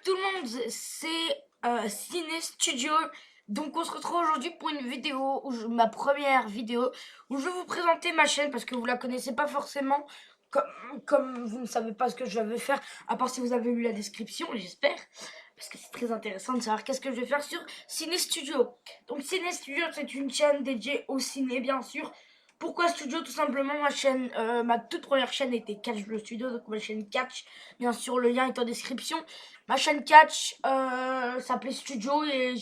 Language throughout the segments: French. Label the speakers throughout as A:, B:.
A: tout le monde, c'est Ciné Studio. Donc on se retrouve aujourd'hui pour une vidéo, ma première vidéo, où je vais vous présenter ma chaîne parce que vous la connaissez pas forcément, comme vous ne savez pas ce que je vais faire, à part si vous avez lu la description, j'espère, parce que c'est très intéressant de savoir qu'est-ce que je vais faire sur Ciné Studio. Donc Ciné Studio, c'est une chaîne dédiée au ciné, bien sûr. Pourquoi Studio? Tout simplement, ma chaîne, ma toute première chaîne était Catch le Studio, donc ma chaîne Catch, bien sûr, le lien est en description. Ma chaîne Catch s'appelait Studio et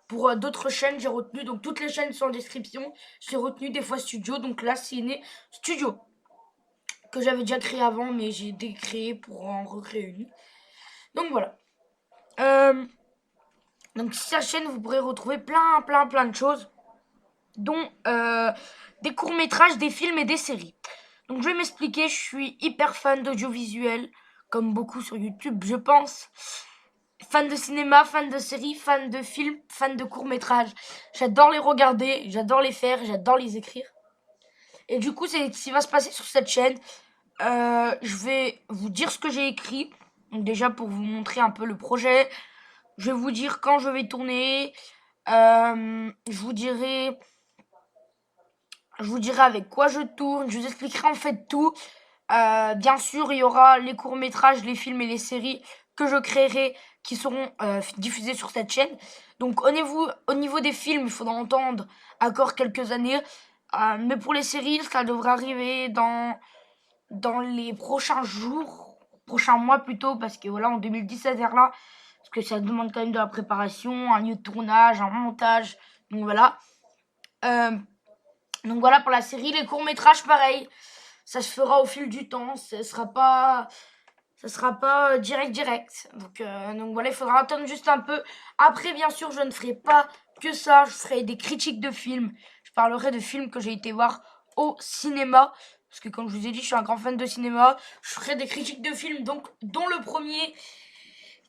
A: pour d'autres chaînes, j'ai retenu, donc toutes les chaînes sont en description. J'ai retenu des fois Studio, donc là, c'est né Studio, que j'avais déjà créé avant, mais j'ai décréé pour en recréer une. Donc voilà. Donc sur sa chaîne, vous pourrez retrouver plein de choses, dont des courts-métrages, des films et des séries. Donc je vais m'expliquer, je suis hyper fan d'audiovisuel, comme beaucoup sur YouTube, je pense. Fan de cinéma, fan de séries, fan de films, fan de courts-métrages. J'adore les regarder, j'adore les faire, j'adore les écrire. Et du coup, c'est ce qui va se passer sur cette chaîne. Je vais vous dire ce que j'ai écrit. Donc déjà pour vous montrer un peu le projet. Je vais vous dire quand je vais tourner. Je vous dirai avec quoi je tourne. Je vous expliquerai en fait tout. Bien sûr, il y aura les courts-métrages, les films et les séries que je créerai qui seront diffusés sur cette chaîne. Donc au niveau des films, il faudra entendre encore quelques années. Mais pour les séries, ça devrait arriver dans les prochains jours, prochains mois plutôt, parce que voilà, en 2017 vers là, parce que ça demande quand même de la préparation, un lieu de tournage, un montage. Donc voilà. Donc voilà pour la série. Les courts-métrages, pareil. Ça se fera au fil du temps. Ça sera pas direct. Donc voilà, il faudra attendre juste un peu. Après, bien sûr, je ne ferai pas que ça. Je ferai des critiques de films. Je parlerai de films que j'ai été voir au cinéma. Parce que comme je vous ai dit, je suis un grand fan de cinéma. Je ferai des critiques de films, donc dont le premier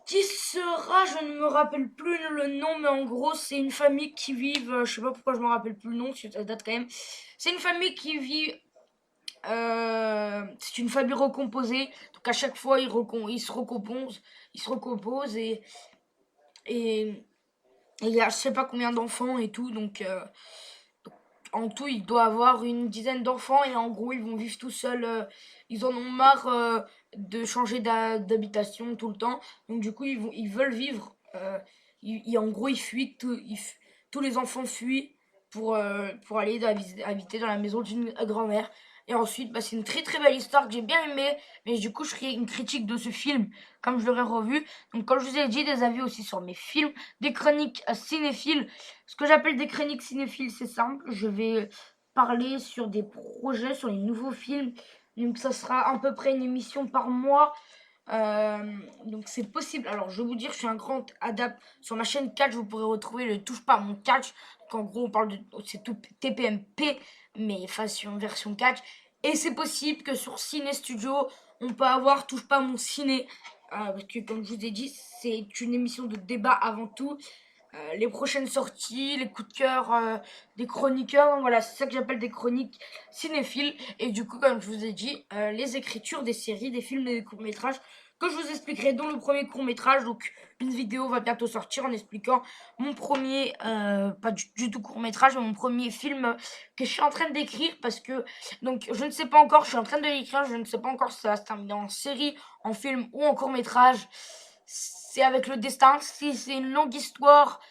A: qui sera, je ne me rappelle plus le nom, mais en gros, c'est une famille qui vit, je sais pas pourquoi je me rappelle plus le nom, ça date quand même. C'est une famille qui vit, c'est une famille recomposée, donc à chaque fois, ils se recomposent et il y a je sais pas combien d'enfants et tout, donc en tout, il doit avoir une dizaine d'enfants et en gros, ils vont vivre tout seuls. Ils en ont marre de changer d'habitation tout le temps. Donc du coup, ils veulent vivre. En gros, ils fuient. Tous les enfants fuient pour aller habiter dans la maison d'une grand-mère. Et ensuite, c'est une très belle histoire que j'ai bien aimée. Mais du coup, je ferai une critique de ce film comme je l'aurais revu. Donc comme je vous ai dit, des avis aussi sur mes films, des chroniques cinéphiles. Ce que j'appelle des chroniques cinéphiles, c'est simple. Je vais parler sur des projets, sur les nouveaux films. Donc ça sera à peu près une émission par mois. Donc c'est possible. Alors je vais vous dire, je suis un grand adepte. Sur ma chaîne Catch, vous pourrez retrouver le touche pas à mon Catch. Donc en gros, on parle de c'est tout TPMP, mais version Catch. Et c'est possible que sur Ciné Studio, on peut avoir touche pas à mon ciné. Parce que comme je vous ai dit, c'est une émission de débat avant tout. Les prochaines sorties, les coups de cœur des chroniqueurs. Donc voilà, c'est ça que j'appelle des chroniques cinéphiles. Et du coup, comme je vous ai dit, les écritures des séries, des films et des courts-métrages que je vous expliquerai dans le premier court-métrage. Donc une vidéo va bientôt sortir en expliquant mon premier, pas du tout court-métrage, mais mon premier film que je suis en train d'écrire. Parce que, donc je ne sais pas encore, je suis en train de l'écrire, je ne sais pas encore si ça va se terminer en série, en film ou en court-métrage. C'est avec le destin. Si c'est une longue histoire,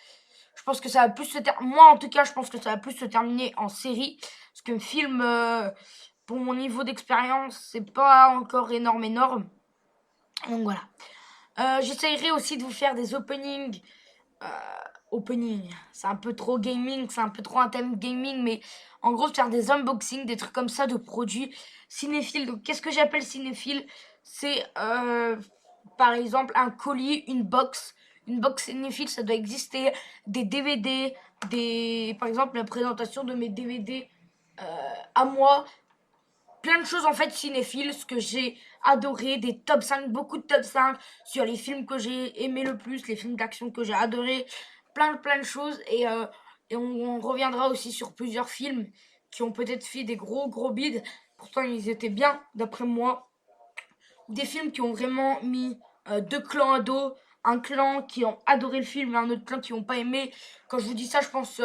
A: je pense que ça va plus se terminer. Moi, en tout cas, je pense que ça va plus se terminer en série. Parce qu'un film, pour mon niveau d'expérience, c'est pas encore énorme. Donc voilà. J'essayerai aussi de vous faire des openings. C'est un peu trop gaming, c'est un peu trop un thème gaming, mais en gros, faire des unboxings, des trucs comme ça de produits cinéphiles. Donc, qu'est-ce que j'appelle cinéphile? C'est par exemple un colis, une box. Une box cinéphile, ça doit exister. Des DVD, par exemple la présentation de mes DVD à moi. Plein de choses en fait cinéphiles, ce que j'ai adoré, des top 5, beaucoup de top 5 sur les films que j'ai aimé le plus, les films d'action que j'ai adoré, plein de choses. Et on reviendra aussi sur plusieurs films qui ont peut-être fait des gros bides. Pourtant ils étaient bien d'après moi. Des films qui ont vraiment mis deux clans à dos, un clan qui ont adoré le film et un autre clan qui n'ont pas aimé. Quand je vous dis ça, je pense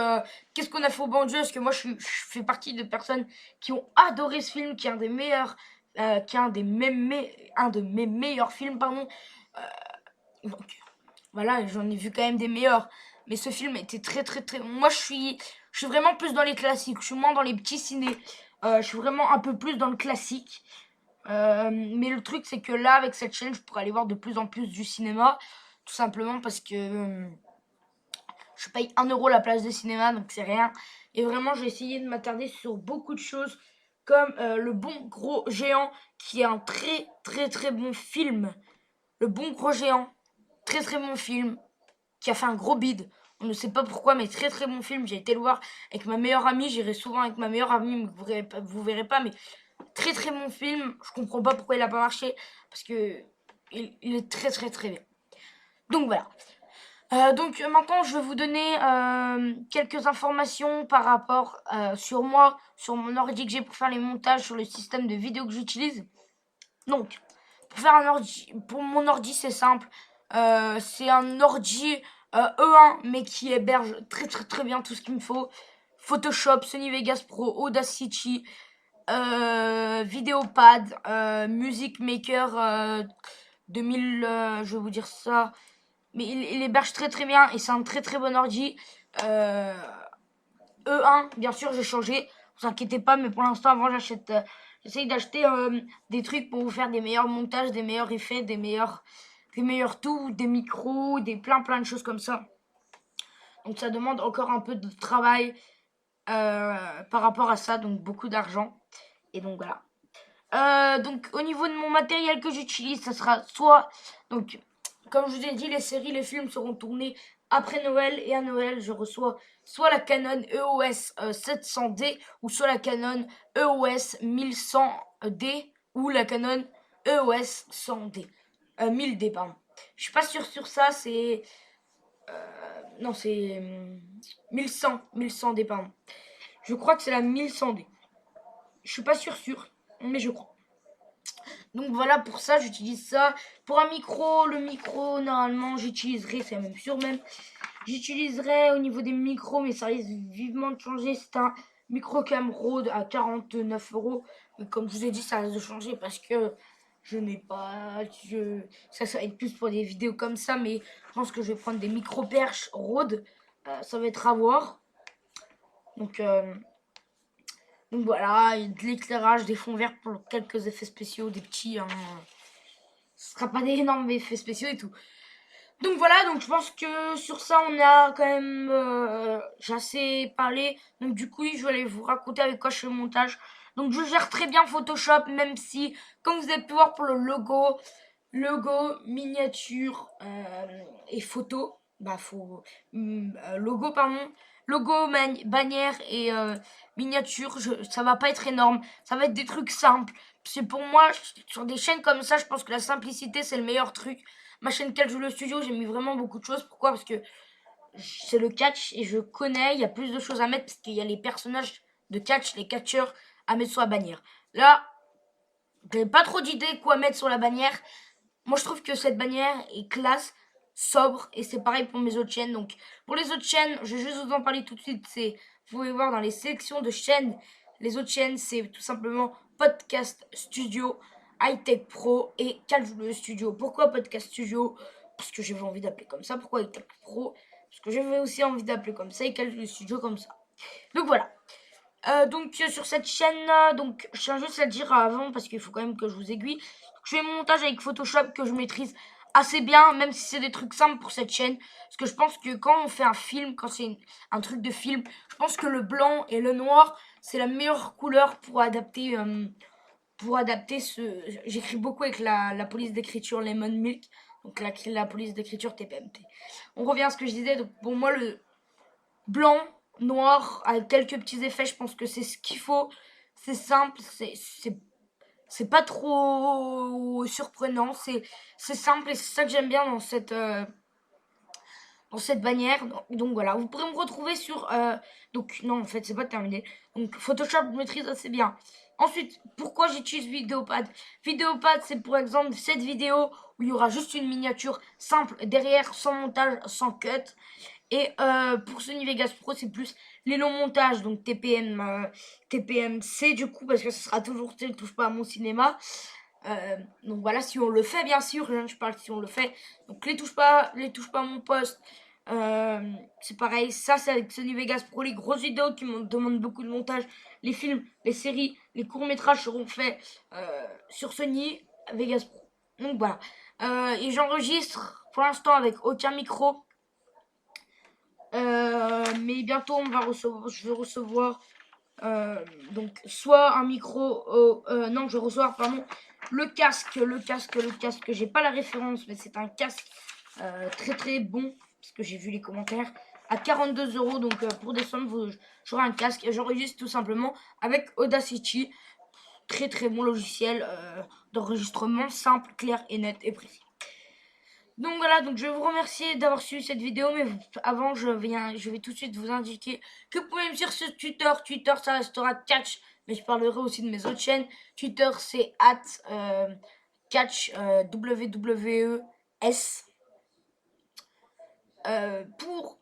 A: qu'est-ce qu'on a fait au bon Dieu, parce que moi je fais partie de personnes qui ont adoré ce film, qui est un des meilleurs, qui est un de mes meilleurs films, pardon. Donc voilà, j'en ai vu quand même des meilleurs, mais ce film était très très très. Moi je suis vraiment plus dans les classiques, je suis moins dans les petits ciné. Je suis vraiment un peu plus dans le classique. Mais le truc, c'est que là, avec cette chaîne, je pourrais aller voir de plus en plus du cinéma. Tout simplement parce que je paye 1 € la place de cinéma, donc c'est rien. Et vraiment, j'ai essayé de m'attarder sur beaucoup de choses, comme Le Bon Gros Géant, qui est un très très très bon film. Le Bon Gros Géant, très très bon film, qui a fait un gros bide. On ne sait pas pourquoi, mais très très bon film. J'ai été le voir avec ma meilleure amie. J'irai souvent avec ma meilleure amie, mais vous verrez pas, mais très très bon film. Je comprends pas pourquoi il a pas marché, parce que il est très très très bien. Donc voilà. Donc maintenant, je vais vous donner quelques informations par rapport sur moi, sur mon ordi que j'ai pour faire les montages, sur le système de vidéo que j'utilise. Donc, pour mon ordi, c'est simple. C'est un ordi E1, mais qui héberge très très très bien tout ce qu'il me faut. Photoshop, Sony Vegas Pro, Audacity, Vidéopad, Music Maker 2000, je vais vous dire ça. Mais il héberge très très bien et c'est un très très bon ordi. E1, bien sûr, j'ai changé. Vous inquiétez pas, mais pour l'instant, avant, j'essaye d'acheter des trucs pour vous faire des meilleurs montages, des meilleurs effets, des meilleurs tout, des micros, des plein de choses comme ça. Donc ça demande encore un peu de travail par rapport à ça, donc beaucoup d'argent. Et donc voilà. Donc au niveau de mon matériel que j'utilise, ça sera soit, donc comme je vous ai dit, les séries, les films seront tournés après Noël, et à Noël je reçois soit la Canon EOS 700D ou soit la Canon EOS 1100D ou la Canon EOS 100D 1000D, pardon. Je suis pas sûr sur ça, c'est non, c'est 1100D, pardon. Je crois que c'est la 1100D. Je suis pas sûr, mais je crois. Donc voilà, pour ça, j'utilise ça. Pour un micro, le micro, normalement, j'utiliserai, c'est même sûr même, j'utiliserai au niveau des micros, mais ça risque vivement de changer. C'est un micro Rode à 49 €. Mais comme je vous ai dit, ça risque de changer parce que je n'ai pas... Ça va être plus pour des vidéos comme ça, mais je pense que je vais prendre des micro perches Rode. Ça va être à voir. Donc voilà, de l'éclairage, des fonds verts pour quelques effets spéciaux, des petits. Ce sera pas des énormes effets spéciaux et tout. Donc voilà, donc je pense que sur ça on a quand même j'ai assez parlé. Donc du coup, je vais aller vous raconter avec quoi je fais le montage. Donc je gère très bien Photoshop, même si, comme vous avez pu voir pour le logo, miniature et photo, logo pardon, bannière et miniature, ça va pas être énorme, ça va être des trucs simples. C'est pour moi, sur des chaînes comme ça, je pense que la simplicité c'est le meilleur truc. Ma chaîne Catch le Studio, j'ai mis vraiment beaucoup de choses. Pourquoi? Parce que c'est le catch et je connais, il y a plus de choses à mettre parce qu'il y a les personnages de catch, les catcheurs à mettre sur la bannière. Là, j'ai pas trop d'idées quoi mettre sur la bannière. Moi, je trouve que cette bannière est classe, sobre, et c'est pareil pour mes autres chaînes. Donc, pour les autres chaînes, je vais juste vous en parler tout de suite. Vous pouvez voir dans les sélections de chaînes, les autres chaînes, c'est tout simplement Podcast Studio, Hightech Pro et Calvule Studio. Pourquoi Podcast Studio? Parce que j'avais envie d'appeler comme ça. Pourquoi Hightech Pro? Parce que j'avais aussi envie d'appeler comme ça et Calvule Studio comme ça. Donc voilà. Sur cette chaîne, donc je tiens juste à le dire avant parce qu'il faut quand même que je vous aiguille. Je fais mon montage avec Photoshop que je maîtrise assez bien, même si c'est des trucs simples pour cette chaîne. Parce que je pense que quand on fait un film, quand c'est un truc de film, je pense que le blanc et le noir, c'est la meilleure couleur pour adapter ce... J'écris beaucoup avec la police d'écriture Lemon Milk, donc la police d'écriture TPMP. On revient à ce que je disais, donc pour moi le blanc, noir, avec quelques petits effets, je pense que c'est ce qu'il faut. C'est simple, c'est pas trop surprenant, c'est simple et c'est ça que j'aime bien dans cette bannière. Donc voilà, vous pourrez me retrouver sur donc non, en fait c'est pas terminé. Donc Photoshop je maîtrise assez bien. Ensuite, pourquoi j'utilise Vidéopad? Vidéopad, c'est pour exemple cette vidéo où il y aura juste une miniature simple derrière, sans montage, sans cut. Et pour Sony Vegas Pro, c'est plus les longs montages, donc TPM-C du coup, parce que ce sera toujours, ne touche pas à mon cinéma. Donc voilà, si on le fait, bien sûr, je parle si on le fait. Donc les touche pas à mon poste. C'est pareil, ça c'est avec Sony Vegas Pro, les grosses vidéos qui me demandent beaucoup de montage, les films, les séries, les courts-métrages seront faits sur Sony Vegas Pro. Donc voilà. Et j'enregistre pour l'instant avec aucun micro. Mais bientôt je vais recevoir donc soit un micro, non je vais recevoir pardon le casque, j'ai pas la référence mais c'est un casque très très bon parce que j'ai vu les commentaires à 42 €, donc pour décembre j'aurai un casque et j'enregistre tout simplement avec Audacity, très très bon logiciel d'enregistrement simple, clair et net et précis. Donc voilà, donc je vais vous remercier d'avoir suivi cette vidéo, mais avant je vais tout de suite vous indiquer que vous pouvez me suivre sur Twitter. Twitter ça restera Catch, mais je parlerai aussi de mes autres chaînes. Twitter c'est @Catch WWES. Pour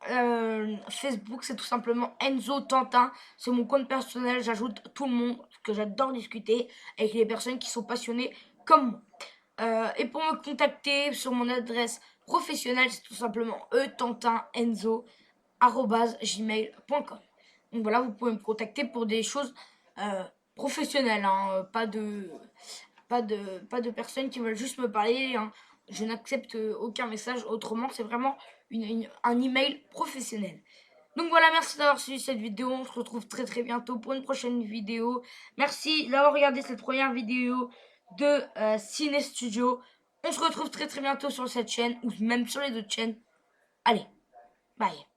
A: Facebook c'est tout simplement Enzo Tantin, c'est mon compte personnel, j'ajoute tout le monde parce que j'adore discuter avec les personnes qui sont passionnées comme moi. Et pour me contacter sur mon adresse professionnelle, c'est tout simplement etantinenzo@gmail.com. Donc voilà, vous pouvez me contacter pour des choses professionnelles, hein, pas de personnes qui veulent juste me parler, hein. Je n'accepte aucun message autrement, c'est vraiment un email professionnel. Donc voilà, merci d'avoir suivi cette vidéo, on se retrouve très très bientôt pour une prochaine vidéo. Merci d'avoir regardé cette première vidéo de Ciné Studio. On se retrouve très très bientôt sur cette chaîne ou même sur les autres chaînes. Allez, bye.